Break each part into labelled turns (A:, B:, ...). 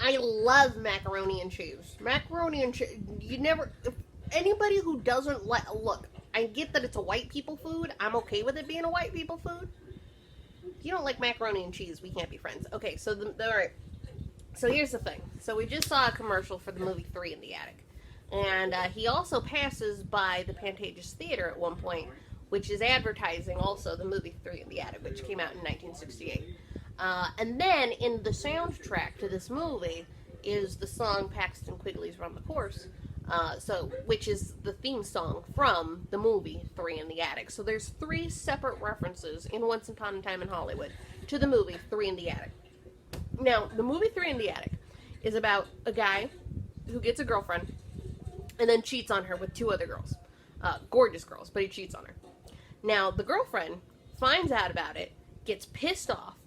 A: I love macaroni and cheese. Macaroni and cheese, you never, anybody who doesn't like, look, I get that it's a white people food. I'm okay with it being a white people food. If you don't like macaroni and cheese, we can't be friends. Okay, so, alright. So here's the thing. So we just saw a commercial for the movie 3 in the Attic. And he also passes by the Pantages Theater at one point, which is advertising also the movie 3 in the Attic, which came out in 1968. And then in the soundtrack to this movie is the song Paxton Quigley's Run the Course, which is the theme song from the movie 3 in the Attic. So there's 3 separate references in Once Upon a Time in Hollywood to the movie 3 in the Attic. Now, the movie 3 in the Attic is about a guy who gets a girlfriend and then cheats on her with 2 other girls. Gorgeous girls, but he cheats on her. Now, the girlfriend finds out about it, gets pissed off,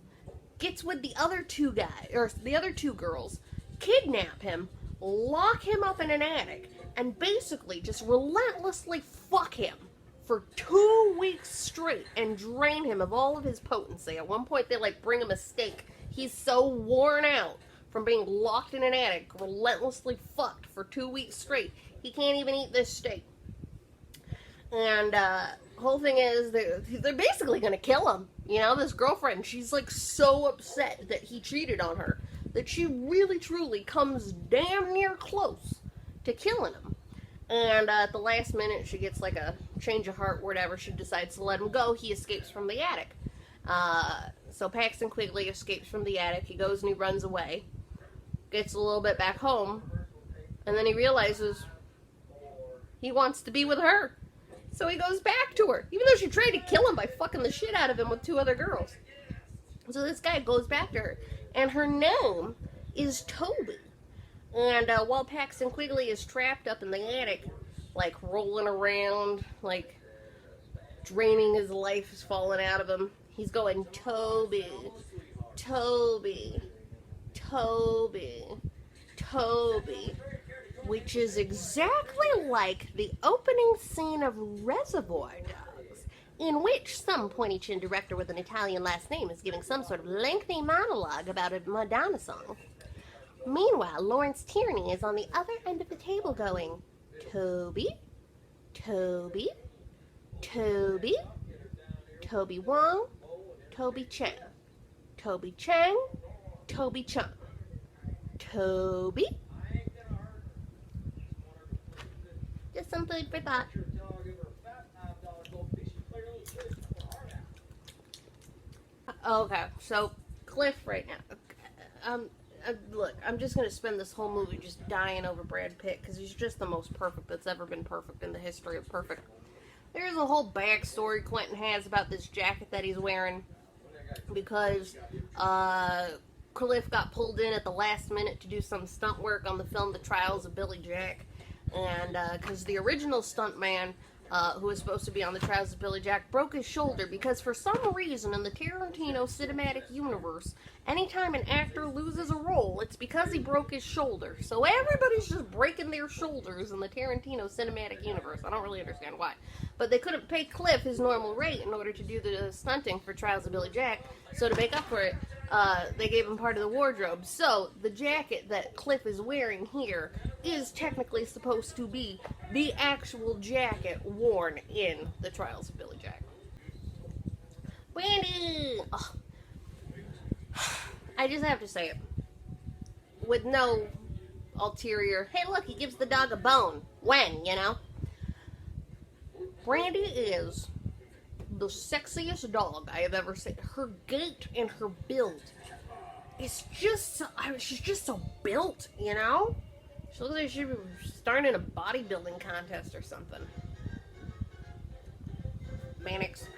A: gets with the other 2 guys, or the other 2 girls, kidnap him, lock him up in an attic, and basically just relentlessly fuck him for 2 weeks straight and drain him of all of his potency. At one point, they, like, bring him a steak. He's so worn out from being locked in an attic, relentlessly fucked for 2 weeks straight, he can't even eat this steak. And, whole thing is, they're basically gonna kill him. You know, this girlfriend, she's, like, so upset that he cheated on her that she really, truly comes damn near close to killing him. And, at the last minute, she gets, like, a change of heart, whatever. She decides to let him go. He escapes from the attic. So Paxton Quigley escapes from the attic. He goes and he runs away. Gets a little bit back home. And then he realizes he wants to be with her. So he goes back to her. Even though she tried to kill him by fucking the shit out of him with 2 other girls. So this guy goes back to her. And her name is Toby. And while Paxton Quigley is trapped up in the attic, like rolling around, like draining his life is falling out of him, he's going, Toby, Toby, Toby, Toby, which is exactly like the opening scene of Reservoir Dogs, in which some pointy-chin director with an Italian last name is giving some sort of lengthy monologue about a Madonna song. Meanwhile, Lawrence Tierney is on the other end of the table going, Toby, Toby, Toby, Toby Wong, Toby Chang, Toby Chang, Toby Chung, Toby. Just some food for thought. Okay, so Cliff right now. Look, I'm just gonna spend this whole movie just dying over Brad Pitt because he's just the most perfect that's ever been perfect in the history of perfect. There's a whole backstory Clinton has about this jacket that he's wearing because Cliff got pulled in at the last minute to do some stunt work on the film The Trials of Billy Jack, and because the original stuntman who was supposed to be on The Trials of Billy Jack broke his shoulder because for some reason in the Tarantino cinematic universe, anytime an actor loses a role, it's because he broke his shoulder. So everybody's just breaking their shoulders in the Tarantino cinematic universe. I don't really understand why. But they couldn't pay Cliff his normal rate in order to do the stunting for Trials of Billy Jack. So to make up for it, they gave him part of the wardrobe. So the jacket that Cliff is wearing here is technically supposed to be the actual jacket worn in the Trials of Billy Jack. Brandy! Oh. I just have to say it. With no ulterior, hey look, he gives the dog a bone. When, you know? Brandy is the sexiest dog I have ever seen. Her gait and her build is just so, she's just so built, you know? She looks like she was starting a bodybuilding contest or something. Mannix.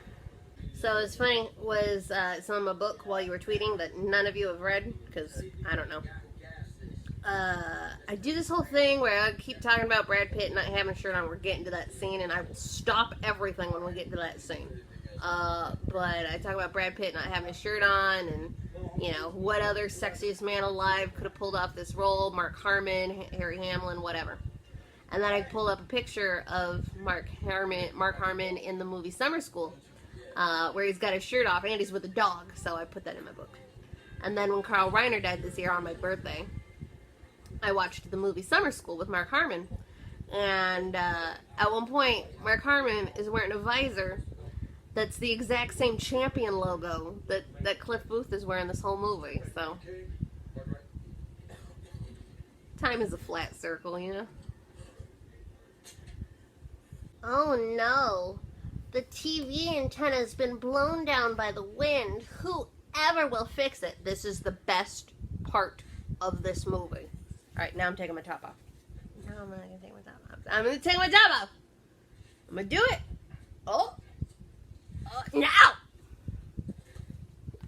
A: So it's funny, was it's on my book while you were tweeting that none of you have read, because I don't know. I do this whole thing where I keep talking about Brad Pitt not having a shirt on. We're getting to that scene, and I will stop everything when we get to that scene. But I talk about Brad Pitt not having a shirt on, and, you know, what other sexiest man alive could have pulled off this role, Mark Harmon, Harry Hamlin, whatever. And then I pull up a picture of Mark Harmon in the movie Summer School, where he's got his shirt off, and he's with a dog, so I put that in my book. And then when Carl Reiner died this year on my birthday, I watched the movie Summer School with Mark Harmon, and at one point, Mark Harmon is wearing a visor that's the exact same Champion logo that Cliff Booth is wearing this whole movie. So, time is a flat circle, you know? Oh no, the TV antenna's been blown down by the wind. Whoever will fix it? This is the best part of this movie. Alright, now I'm taking my top off. No, I'm not gonna take my top off. I'm gonna take my top off. I'm gonna do it. Oh, now.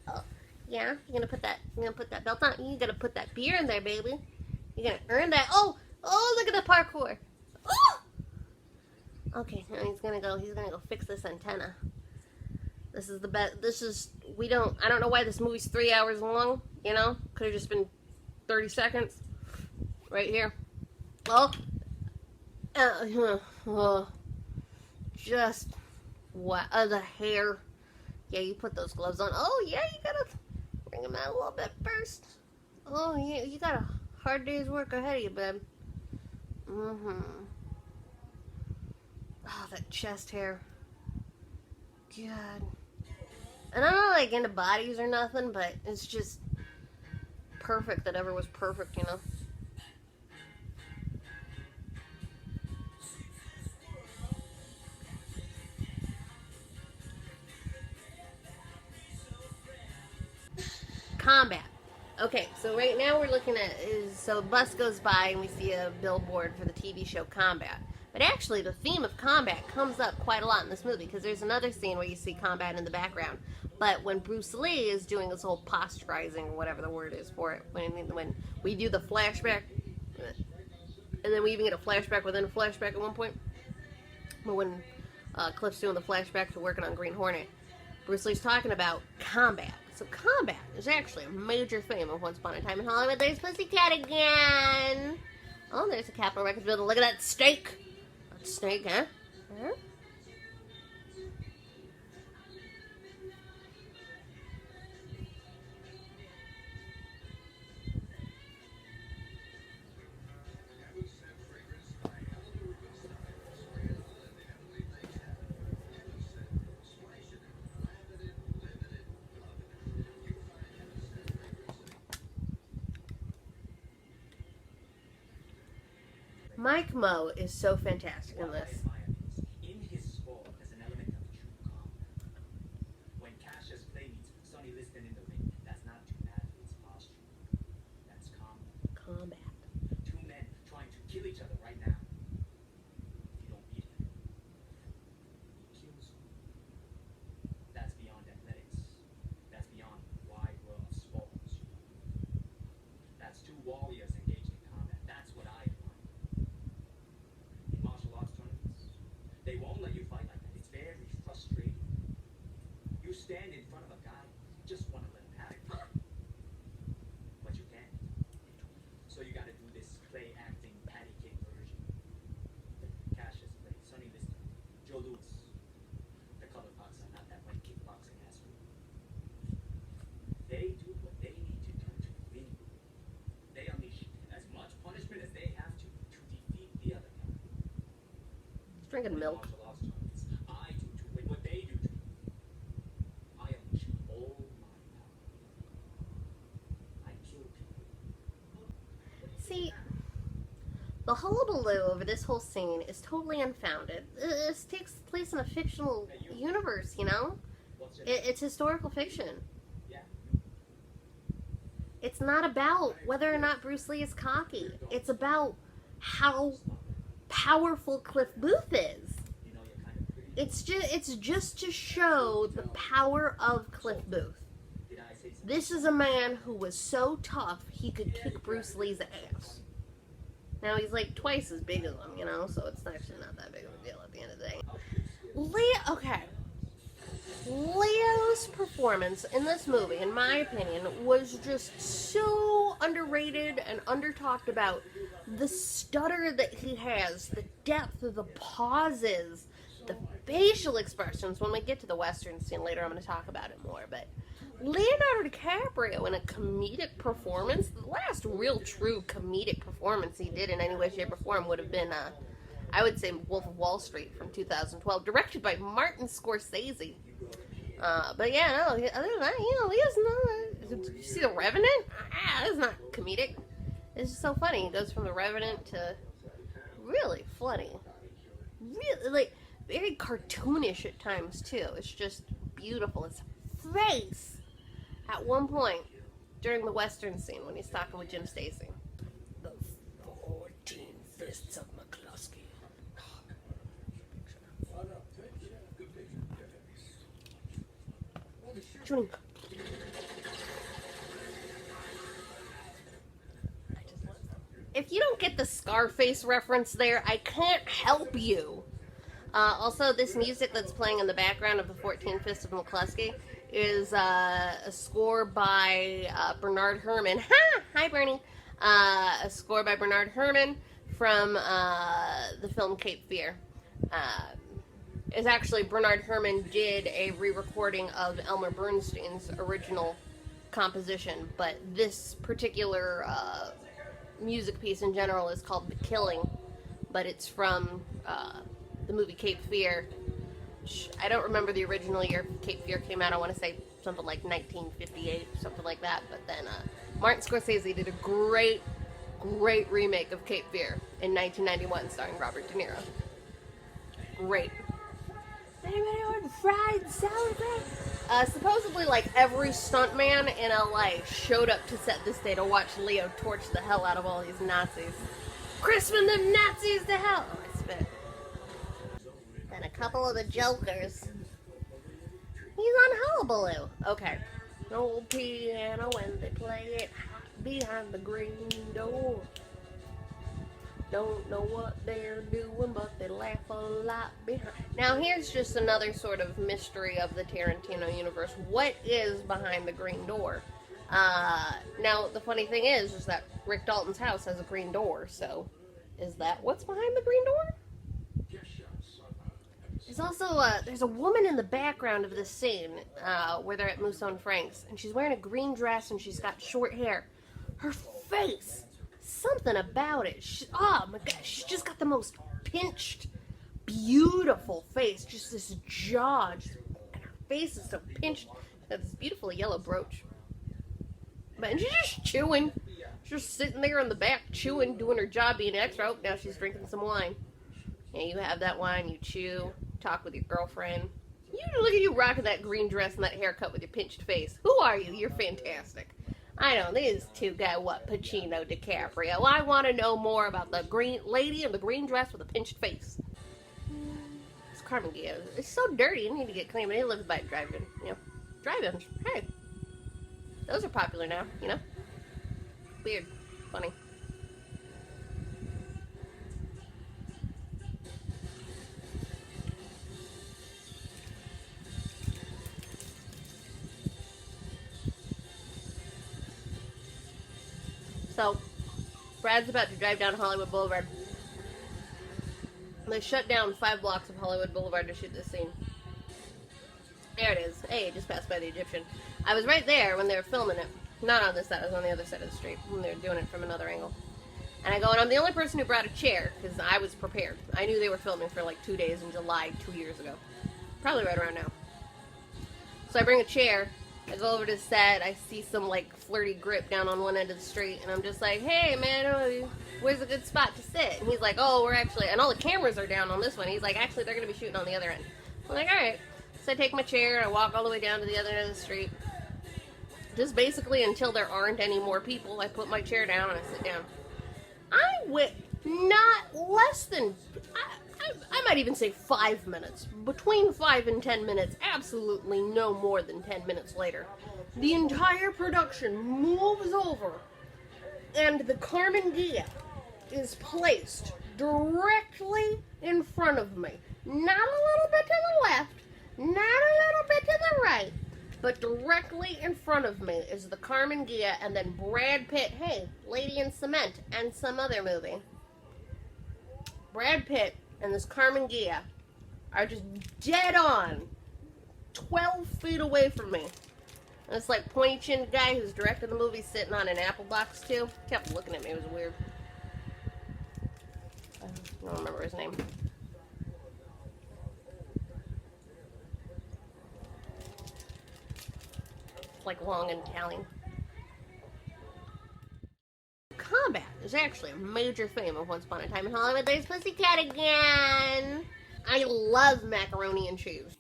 A: Oh, yeah. You're gonna put that belt on. You gotta put that beer in there, baby. You're gonna earn that. Oh, look at the parkour. Oh. Okay, now he's gonna go fix this antenna. This is the best. I don't know why this movie's 3 hours long, you know? Could have just been 30 seconds. Right here. Just what? The hair. Yeah, you put those gloves on. Oh, yeah, you gotta bring them out a little bit first. Oh, yeah, you got a hard day's work ahead of you, babe. Oh, that chest hair. God. And I'm not like into bodies or nothing, but it's just perfect that ever was perfect, you know? Combat. Okay, so right now we're looking at so a bus goes by and we see a billboard for the TV show Combat. But actually, the theme of combat comes up quite a lot in this movie because there's another scene where you see combat in the background. But when Bruce Lee is doing this whole posturizing, or whatever the word is for it, when we do the flashback, and then we even get a flashback within a flashback at one point. But when Cliff's doing the flashback to working on Green Hornet, Bruce Lee's talking about combat. So combat is actually a major theme of Once Upon a Time in Hollywood. There's Pussycat again. Oh, there's a Capitol Records building. Look at that steak. That steak, huh? Huh? Mike Moe is so fantastic in this.
B: In his sport, there's an element of true calm. When Cassius Clay meets Sonny Liston in the ring, that's not too bad, it's posture. That's calm.
A: Combat.
B: Two men trying to kill each other right now. If you don't beat him, he kills you. That's beyond athletics. That's beyond the wide world of sports. That's two warriors engaged in combat. That's what I find. In martial arts tournaments, they won't let you fight like that. It's very frustrating. You stand in front of a guy, you just want to let him have it. But you can't. So you gotta do this play acting patty cake version. Cassius Clay, Sonny Liston, Joe Louis, the color boxer, not that white kickboxing asshole. They do what they need to do to win. They unleash as much punishment as they have to defeat the other guy.
A: He's drinking milk.
B: Martial arts tournaments, I do to win what they do to me. I unleash all my power. I kill people.
A: See, the hullabaloo over this whole scene is totally unfounded. This takes place in a fictional universe, you know?
B: What's your name?
A: It's historical fiction.
B: Yeah.
A: It's not about whether or not Bruce Lee is cocky. It's about how powerful Cliff Booth is.
B: You know you're kind of pretty.
A: It's just to show the power of Cliff Booth.
B: Did I say something?
A: This is a man who was so tough he could kick Bruce Lee's ass. Now he's like twice as big as him, you know, so it's actually not that big of a deal at the end of the day. Leo's performance in this movie, in my opinion, was just so underrated and under-talked about. The stutter that he has, the depth, the pauses, the facial expressions. When we get to the Western scene later, I'm going to talk about it more, but Leonardo DiCaprio in a comedic performance. The last real true comedic performance he did in any way, shape, or form would have been, I would say, Wolf of Wall Street from 2012, directed by Martin Scorsese. But yeah, no, other than that, Leo's not. Did you see The Revenant? That's not comedic. It's just so funny. He goes from The Revenant to really funny. Really, like, very cartoonish at times, too. It's just beautiful. His face at one point during the Western scene when he's talking with Jim Stacy. The 14 Fists of McCluskey. Junie. If you don't get the Scarface reference there, I can't help you. Also, this music that's playing in the background of the 14 Fists of McCluskey is a score by Bernard Herrmann. Hi, Bernie. A score by Bernard Herrmann from the film Cape Fear. Is actually Bernard Herrmann did a re-recording of Elmer Bernstein's original composition, but this particular music piece in general is called The Killing, but it's from the movie Cape Fear. I don't remember the original year Cape Fear came out. I want to say something like 1958, something like that, but then Martin Scorsese did a great remake of Cape Fear in 1991 starring Robert De Niro. Great. Anybody want fried sauerkraut? Supposedly, like, every stuntman in LA showed up to set this day to watch Leo torch the hell out of all these Nazis. Crispin them Nazis to hell! Oh, I spit. And a couple of the jokers. He's on Hullabaloo. Okay. Old piano when they play it behind the green door. Don't know what they're doing, but they laugh a lot behind. Now, here's just another sort of mystery of the Tarantino universe. What is behind the green door? Now, the funny thing is that Rick Dalton's house has a green door, so is that what's behind the green door? There's also, there's a woman in the background of this scene, where they're at Mousson Frank's, and she's wearing a green dress and she's got short hair. Her face! Something about it. Oh my gosh, she's just got the most pinched, beautiful face. Just this jaw, and her face is so pinched. She's got this beautiful yellow brooch. But she's just chewing. She's just sitting there in the back chewing, doing her job, being extra. Oh, now she's drinking some wine. Yeah, you have that wine, you chew, talk with your girlfriend. Look at you rocking that green dress and that haircut with your pinched face. Who are you? You're fantastic. I know, these two guys, Pacino, DiCaprio. I want to know more about the green lady in the green dress with a pinched face. It's Carmen GHIA. It's so dirty, you need to get clean. But he lives by drive-in, Drive-ins, hey. Those are popular now, Weird. Funny. So, Brad's about to drive down Hollywood Boulevard. They shut down 5 blocks of Hollywood Boulevard to shoot this scene. There it is. Hey, it just passed by the Egyptian. I was right there when they were filming it. Not on this side, I was on the other side of the street when they were doing it from another angle. And I go, and I'm the only person who brought a chair, because I was prepared. I knew they were filming for like 2 days in July 2 years ago. Probably right around now. So I bring a chair. I go over to the set, I see some, like, flirty grip down on one end of the street, and I'm just like, hey, man, where's a good spot to sit? And he's like, oh, we're actually, and all the cameras are down on this one. He's like, actually, they're going to be shooting on the other end. I'm like, all right. So I take my chair, and I walk all the way down to the other end of the street. Just basically until there aren't any more people, I put my chair down and I sit down. I went not less than, I might even say 5 minutes. Between 5 and 10 minutes, absolutely no more than 10 minutes later. The entire production moves over, and the KARMANN GHIA is placed directly in front of me. Not a little bit to the left, not a little bit to the right, but directly in front of me is the KARMANN GHIA, and then Brad Pitt, hey, Lady in Cement, and some other movie. Brad Pitt and this KARMANN GHIA are just dead on 12 feet away from me. This like pointy chinned guy who's directing the movie sitting on an apple box too. Kept looking at me, it was weird. I don't remember his name. It's like long and Italian. Combat is actually a major theme of Once Upon a Time in Hollywood. There's Pussycat again! I love macaroni and cheese.